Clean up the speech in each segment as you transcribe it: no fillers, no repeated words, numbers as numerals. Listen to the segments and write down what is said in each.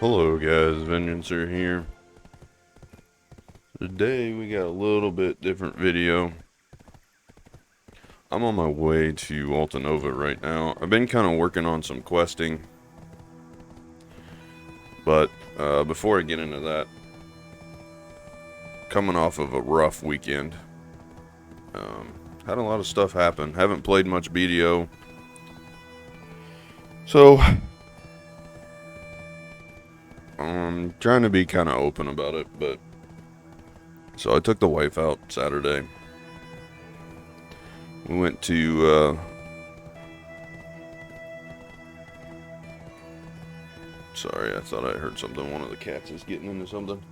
Hello guys, Vengeancer here. Today we got a little bit different video. I'm on my way to Altanova right now. I've been kind of working on some questing, but before I get into that, coming off of a rough weekend. Had a lot of stuff happen. Haven't played much BDO. So, I'm trying to be kind of open about it, but so I took the wife out Saturday. We went to, sorry, I thought I heard something. One of the cats is getting into something.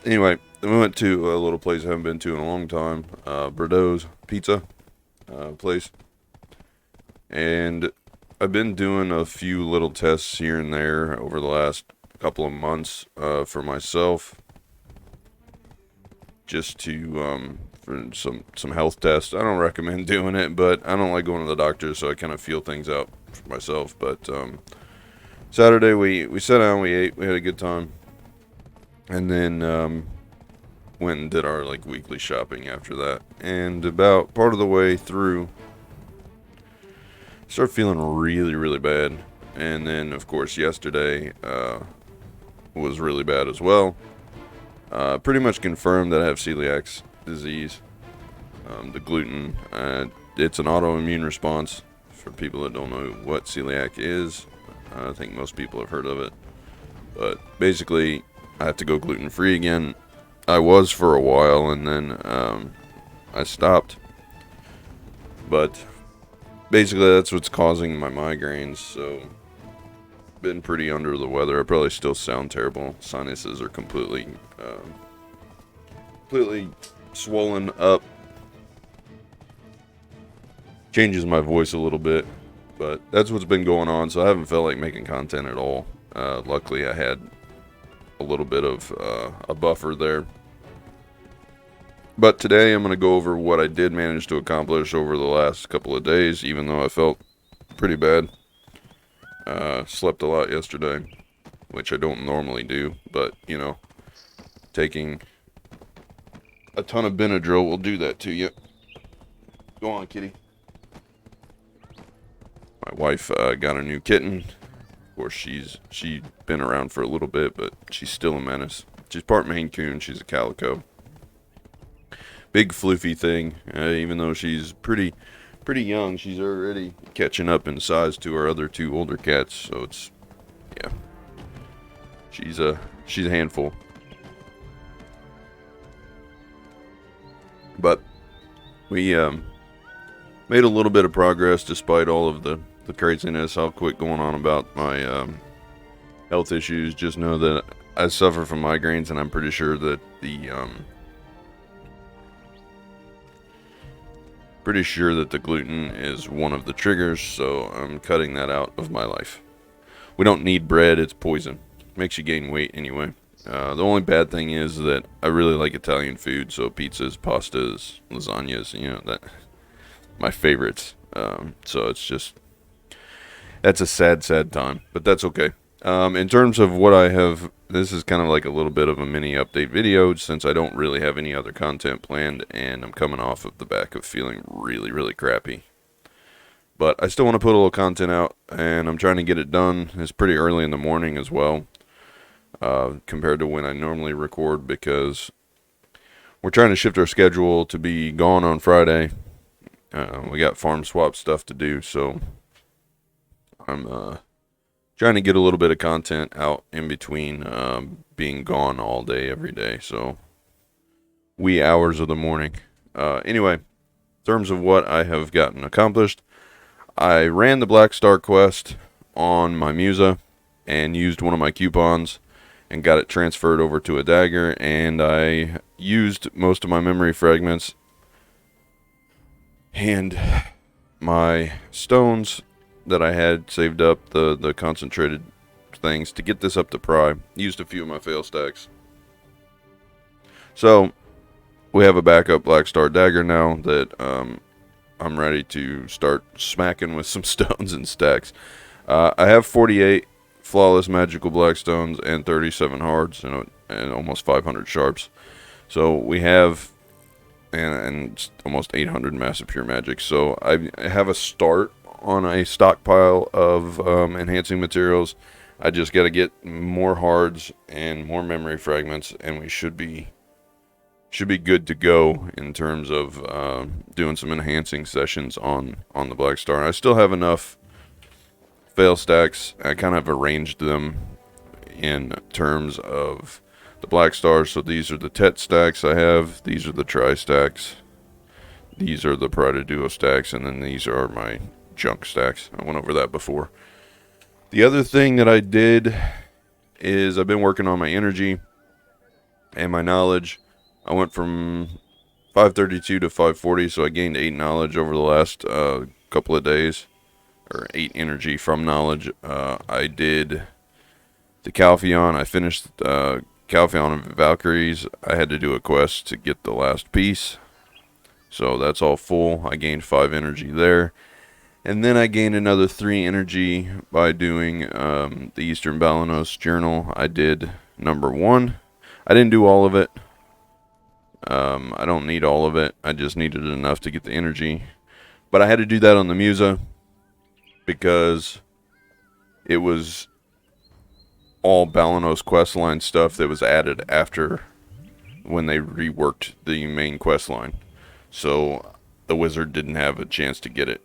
Anyway, we went to a little place I haven't been to in a long time. Bordeaux's Pizza place. And I've been doing a few little tests here and there over the last couple of months for myself. Just to, for some health tests. I don't recommend doing it, but I don't like going to the doctor, so I kind of feel things out for myself. But Saturday we sat down, we ate, we had a good time. And then went and did our like weekly shopping after that. And about part of the way through, started feeling really bad. And then of course yesterday was really bad as well. Pretty much confirmed that I have celiac disease. The gluten, it's an autoimmune response. For people that don't know what celiac is, I think most people have heard of it. But basically, I have to go gluten-free again. I was for a while, and then I stopped. But basically, that's what's causing my migraines. So, been pretty under the weather. I probably still sound terrible. Sinuses are completely swollen up. Changes my voice a little bit, but that's what's been going on. So I haven't felt like making content at all. Luckily, I had a little bit of a buffer there. But today I'm going to go over what I did manage to accomplish over the last couple of days, even though I felt pretty bad. Slept a lot yesterday, which I don't normally do, but, you know, taking a ton of Benadryl will do that to you. Go on, kitty. My wife got a new kitten. Of course, she's been around for a little bit, but she's still a menace. She's part Maine Coon. She's a calico. Big floofy thing. Even though she's pretty young, she's already catching up in size to our other two older cats. So it's, yeah, she's a handful. But we made a little bit of progress despite all of the craziness. I'll quit going on about my health issues. Just know that I suffer from migraines, and I'm pretty sure that the gluten is one of the triggers, so I'm cutting that out of my life. We don't need bread, it's poison. Makes you gain weight anyway. The only bad thing is that I really like Italian food, so pizzas, pastas, lasagnas, you know, that my favorites. So it's just, that's a sad time, but that's okay. In terms of what I have, this is kind of like a little bit of a mini update video since I don't really have any other content planned, and I'm coming off of the back of feeling really crappy. But I still want to put a little content out, and I'm trying to get it done. It's pretty early in the morning as well, compared to when I normally record, because we're trying to shift our schedule to be gone on Friday. We got farm swap stuff to do, so I'm trying to get a little bit of content out in between being gone all day, every day. So, wee hours of the morning. Anyway, in terms of what I have gotten accomplished, I ran the Black Star quest on my Musa and used one of my coupons and got it transferred over to a dagger, and I used most of my memory fragments and my stones that I had saved up, the concentrated things, to get this up to Pry. Used a few of my fail stacks. So, we have a backup Black Star dagger now that I'm ready to start smacking with some stones and stacks. I have 48 flawless magical blackstones and 37 hards and almost 500 sharps. So we have and almost 800 massive pure magic. So I have a start on a stockpile of enhancing materials. I just got to get more hards and more memory fragments, and we should be good to go in terms of doing some enhancing sessions on the Black Star. And I still have enough fail stacks. I kind of arranged them in terms of the Black Stars. So these are the Tet stacks I have. These are the Tri stacks. These are the Pride of Duo stacks, and then these are my junk stacks. I went over that before. The other thing that I did is I've been working on my energy and my knowledge. I went from 532 to 540, so I gained 8 knowledge over the last couple of days, or 8 energy from knowledge. I did the Calpheon. I finished Calpheon of Valkyries. I had to do a quest to get the last piece, so that's all full. I gained 5 energy there. And then I gained another 3 energy by doing the Eastern Balanos Journal. I did number 1. I didn't do all of it. I don't need all of it. I just needed enough to get the energy. But I had to do that on the Musa because it was all Balanos questline stuff that was added after when they reworked the main questline. So the wizard didn't have a chance to get it.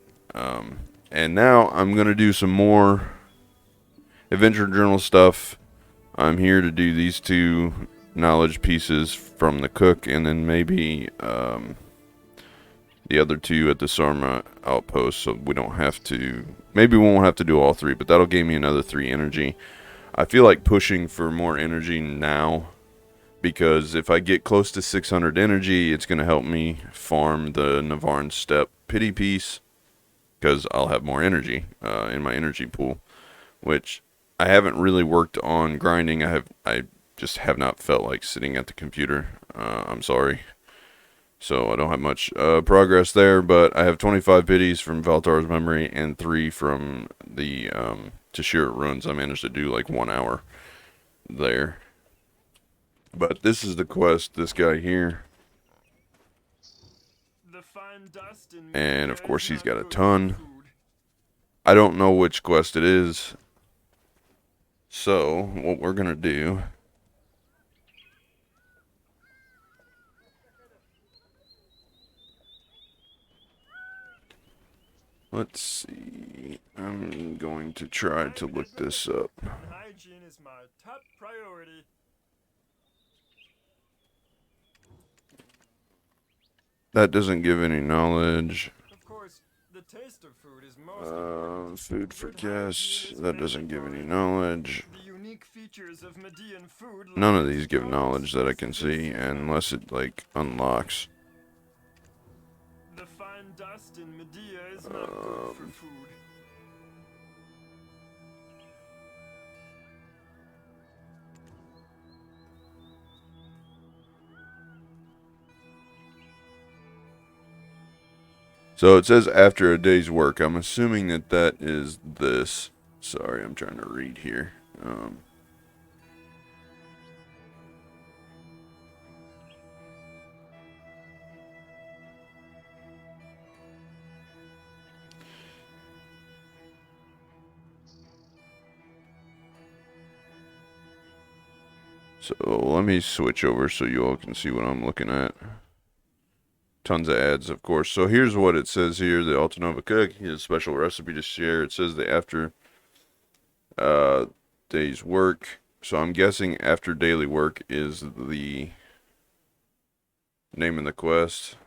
And now I'm going to do some more Adventure Journal stuff. I'm here to do these 2 knowledge pieces from the cook, and then maybe the other 2 at the Sarma Outpost, so we don't have to, maybe we won't have to do all 3, but that'll give me another 3 energy. I feel like pushing for more energy now, because if I get close to 600 energy, it's going to help me farm the Navarne Steppe pity piece, because I'll have more energy in my energy pool, which I haven't really worked on grinding. I just have not felt like sitting at the computer. I'm sorry. So I don't have much progress there, but I have 25 pities from Valtar's Memory and 3 from the Tashira Ruins. I managed to do like 1 hour there. But this is the quest, this guy here. And of course he's got a ton. I don't know which quest it is. So what we're gonna do, let's see, I'm going to try to look this up. Hygiene is my top priority. That doesn't give any knowledge. Of course, the taste of food is most important. Food for guests. That doesn't give any knowledge. The unique features of Median food. None of these give knowledge that I can see, unless it like unlocks. The fine dust in Medea is not good for food. So it says after a day's work. I'm assuming that is this. Sorry, I'm trying to read here. So let me switch over so you all can see what I'm looking at. Tons of ads, of course. So here's what it says here. The Altanova Cook, he has a special recipe to share. It says the after day's work. So I'm guessing after daily work is the name of the quest.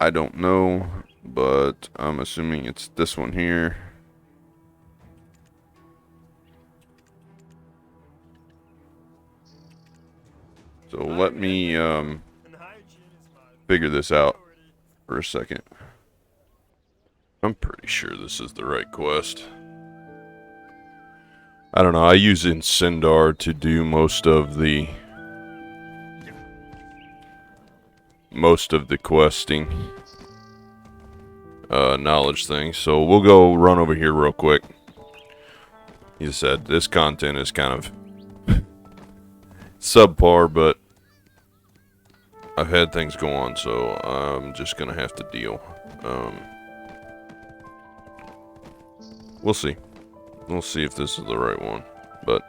I don't know, but I'm assuming it's this one here. So let me figure this out for a second. I'm pretty sure this is the right quest. I don't know, I use Incendar to do most of the most of the questing knowledge thing. So we'll go run over here real quick. He said this content is kind of subpar, but I've had things go on, so I'm just gonna have to deal. We'll see. We'll see if this is the right one. But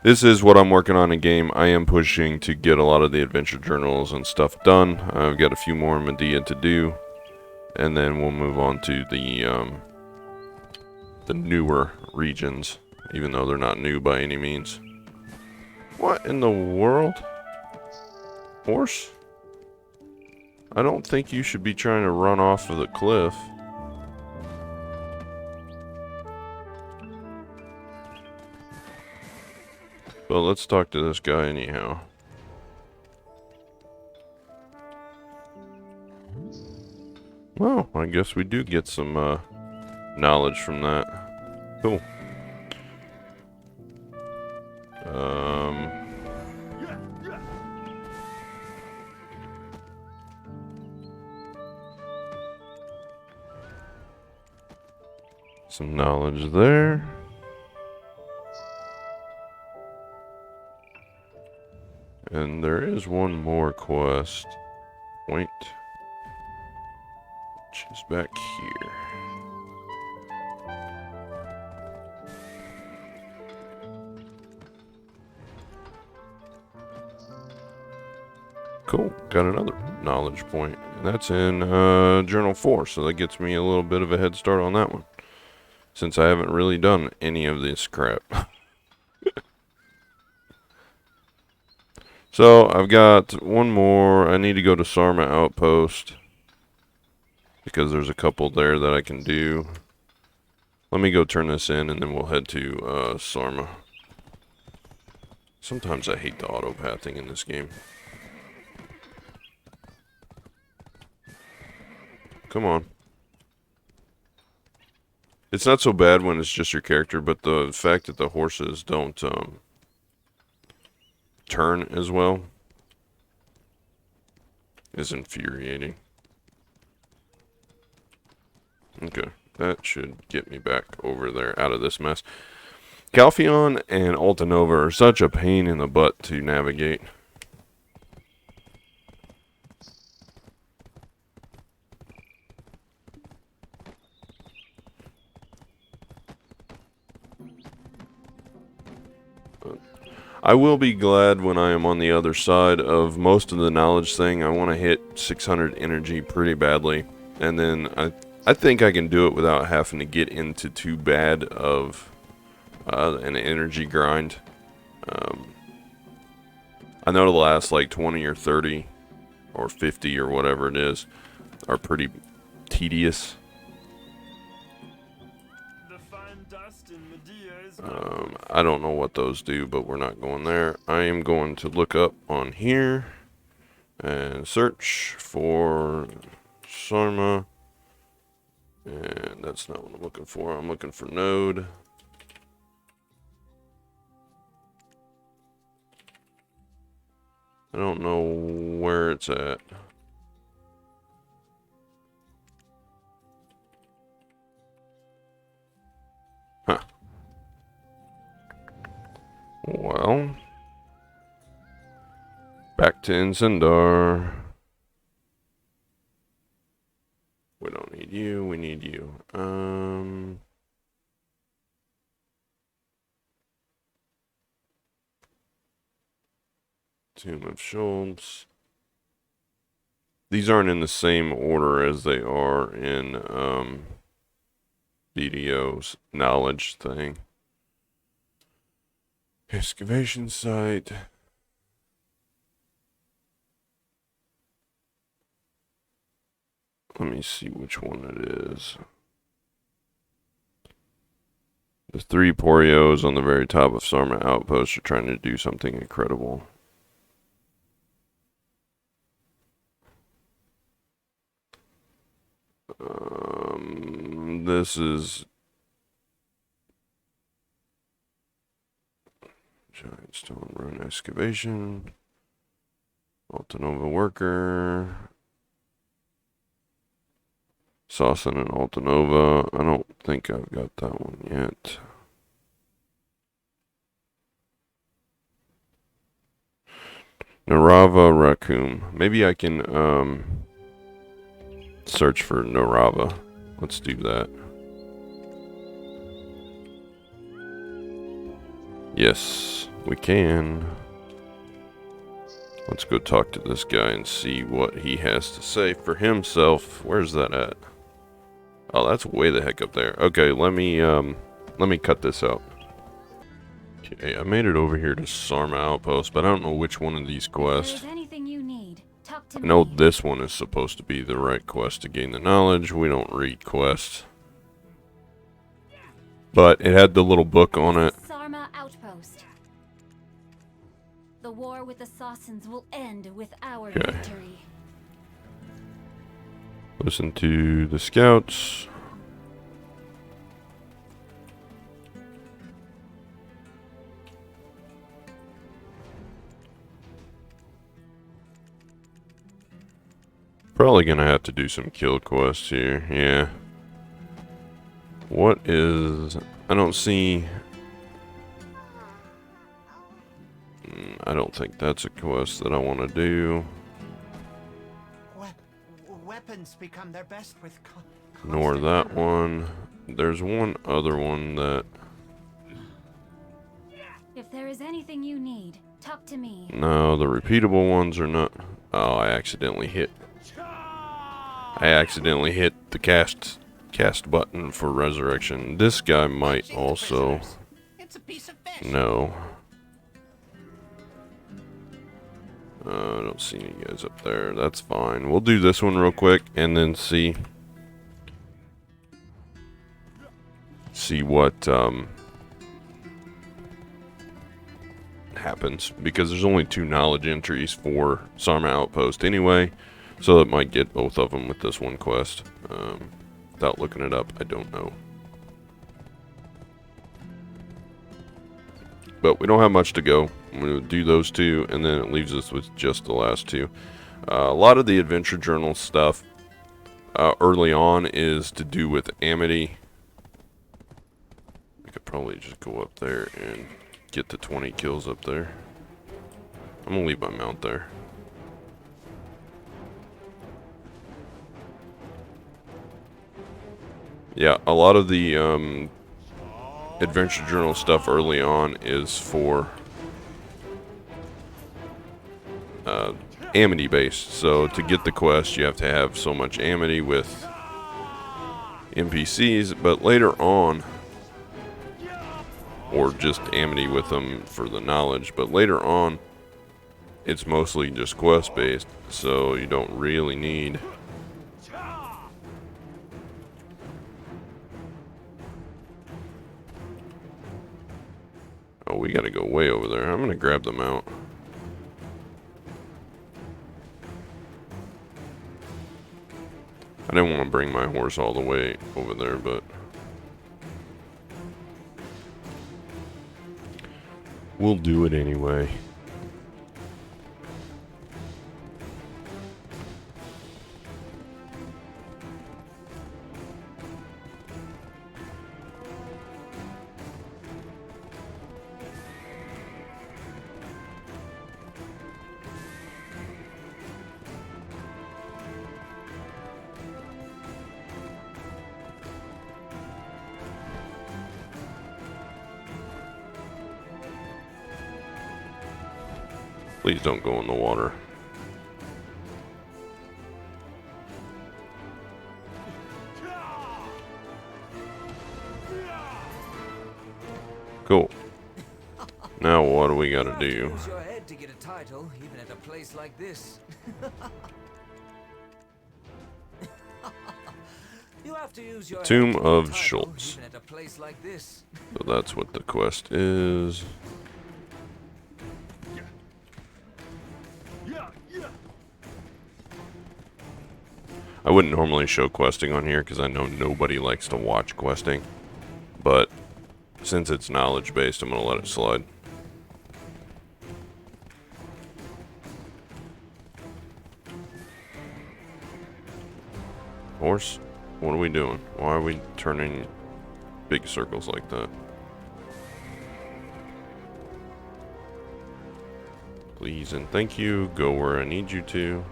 this is what I'm working on in game. I am pushing to get a lot of the adventure journals and stuff done. I've got a few more in Medea to do, and then we'll move on to the newer regions, even though they're not new by any means. What in the world? Horse? I don't think you should be trying to run off of the cliff. But let's talk to this guy anyhow. Well, I guess we do get some knowledge from that. Cool. Some knowledge there. And there is one more quest point, which is back here. Cool, got another knowledge point, and that's in Journal 4, so that gets me a little bit of a head start on that one, since I haven't really done any of this crap. So, I've got one more. I need to go to Sarma Outpost, because there's a couple there that I can do. Let me go turn this in, and then we'll head to Sarma. Sometimes I hate the auto-pathing in this game. Come on. It's not so bad when it's just your character, but the fact that the horses don't turn as well is infuriating. Okay, that should get me back over there out of this mess. Calpheon and Altanova are such a pain in the butt to navigate. I will be glad when I am on the other side of most of the knowledge thing. I want to hit 600 energy pretty badly, and then I think I can do it without having to get into too bad of an energy grind. I know the last like 20 or 30 or 50 or whatever it is are pretty tedious. I don't know what those do, but we're not going there. I am going to look up on here and search for Sarma. And that's not what I'm looking for. I'm looking for node. I don't know where it's at. Huh. Well, back to Incendar. We don't need you, we need you. Tomb of Schultz. These aren't in the same order as they are in BDO's knowledge thing. Excavation site. Let me see which one it is. The 3 Porios on the very top of Sarma Outpost are trying to do something incredible. This is Giant Stone Rune Excavation. Altanova Worker. Saucin and Altanova. I don't think I've got that one yet. Narava Raccoon. Maybe I can search for Narava. Let's do that. Yes, we can. Let's go talk to this guy and see what he has to say for himself. Where's that at? Oh, that's way the heck up there. Okay, let me cut this out. Okay, I made it over here to Sarma Outpost, but I don't know which one of these quests. If there's anything you need, talk to I know me. this one is supposed to be the right quest to gain the knowledge. We don't read quests. But it had the little book on it. Sarma Outpost. The war with the Sassans will end with our victory. Listen to the scouts. Probably gonna have to do some kill quests here, yeah. What is... I don't see... I don't think that's a quest that I want to do. Weapons become their best with Nor that one. There's one other one that... If there is anything you need, talk to me. No, the repeatable ones are not... Oh, I accidentally hit the cast button for resurrection. This guy might also... It's a piece of fish. No. I don't see any guys up there. That's fine. We'll do this one real quick and then see what happens, because there's only 2 knowledge entries for Sarma Outpost anyway, so it might get both of them with this one quest. Without looking it up, I don't know. But we don't have much to go. I'm going to do those 2, and then it leaves us with just the last 2. A lot of the adventure journal stuff early on is to do with Amity. I could probably just go up there and get the 20 kills up there. I'm going to leave my mount there. Yeah, a lot of the adventure journal stuff early on is for Amity based. So to get the quest, you have to have so much Amity with NPCs, but later on, or just Amity with them for the knowledge, but later on, it's mostly just quest based, so you don't really need... Oh, we gotta go way over there. I'm gonna grab the mount. I didn't want to bring my horse all the way over there, but we'll do it anyway. Please don't go in the water. Cool. Now what do we gotta do? Use your head to get a title, even at a place like this. You have to use your Tomb head to get a of title, Schultz. even at a place like this. So that's what the quest is. I wouldn't normally show questing on here because I know nobody likes to watch questing, but since it's knowledge based, I'm going to let it slide. Horse. What are we doing? Why are we turning big circles like that? Please and thank you. Go where I need you to.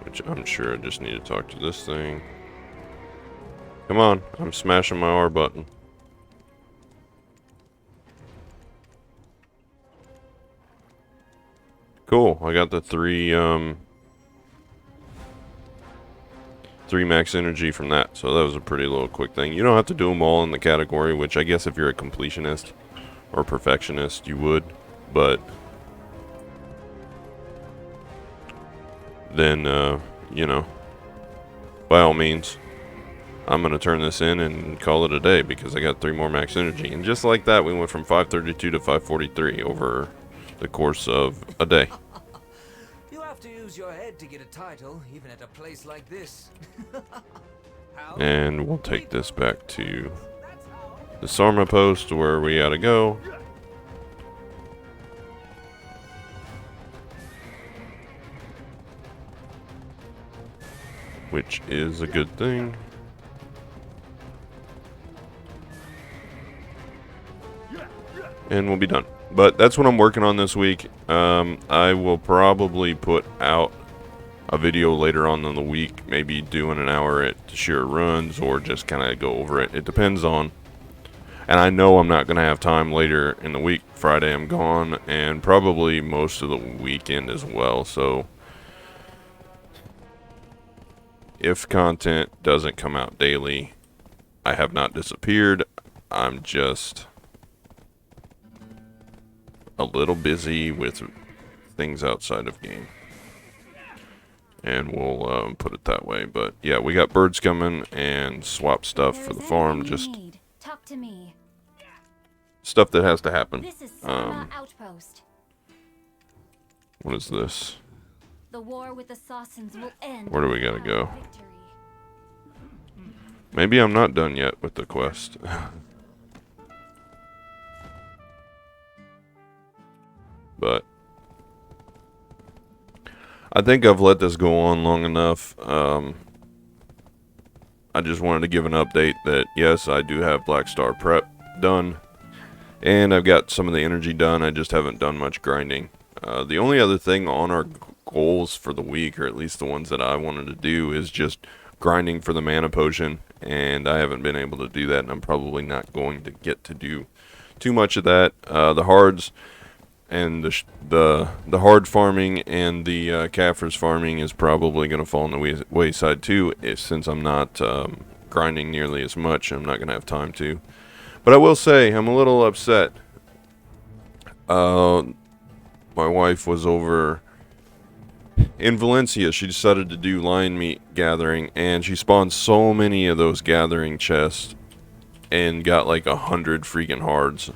Which I'm sure I just need to talk to this thing. Come on. I'm smashing my R button. Cool. I got the three max energy from that, so that was a pretty little quick thing. You don't have to do them all in the category, which I guess if you're a completionist or perfectionist, you would, but then, you know, by all means, I'm going to turn this in and call it a day because I got 3 more max energy. And just like that, we went from 532 to 543 over the course of a day. You have to use your head to get a title, even at a place like this. How? And we'll take this back to the Sarma post where we gotta go. Which is a good thing. And we'll be done. But that's what I'm working on this week. I will probably put out a video later on in the week, maybe doing an hour at sheer runs or just kind of go over it. It depends on, and I know I'm not going to have time later in the week. Friday I'm gone, and probably most of the weekend as well. So if content doesn't come out daily, I have not disappeared. I'm just a little busy with things outside of game. And we'll put it that way. But yeah, we got birds coming and swap stuff for the farm. Just talk to me. Stuff that has to happen. This is Outpost. What is this? The war with the Sassans will end. Where do we gotta go? Victory. Maybe I'm not done yet with the quest. But I think I've let this go on long enough. I just wanted to give an update that yes, I do have Black Star prep done, and I've got some of the energy done. I just haven't done much grinding. The only other thing on our goals for the week, or at least the ones that I wanted to do, is just grinding for the mana potion, and I haven't been able to do that, and I'm probably not going to get to do too much of that. The hards and the hard farming and the Kaffir's farming is probably going to fall on the wayside too, since I'm not grinding nearly as much. I'm not going to have time to. But I will say I'm a little upset. My wife was over in Valencia. She decided to do lion meat gathering, and she spawned so many of those gathering chests and got like 100 freaking hards.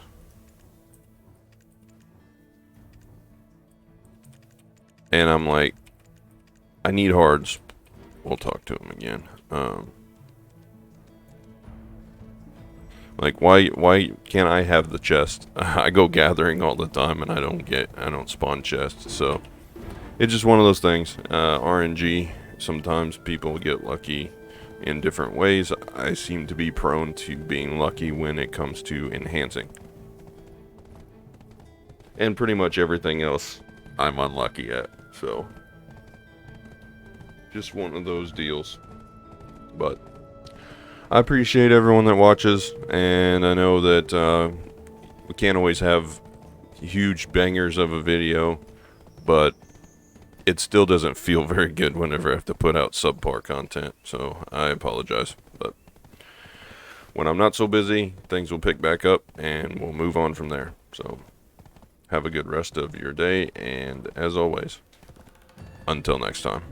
And I'm like, I need hards. We'll talk to him again. Like, why can't I have the chest? I go gathering all the time and I don't spawn chests. So it's just one of those things. RNG. Sometimes people get lucky in different ways. I seem to be prone to being lucky when it comes to enhancing. And pretty much everything else I'm unlucky at. So just one of those deals. But I appreciate everyone that watches, and I know that we can't always have huge bangers of a video, but it still doesn't feel very good whenever I have to put out subpar content, so I apologize. But when I'm not so busy, things will pick back up and we'll move on from there. So have a good rest of your day, and as always, until next time.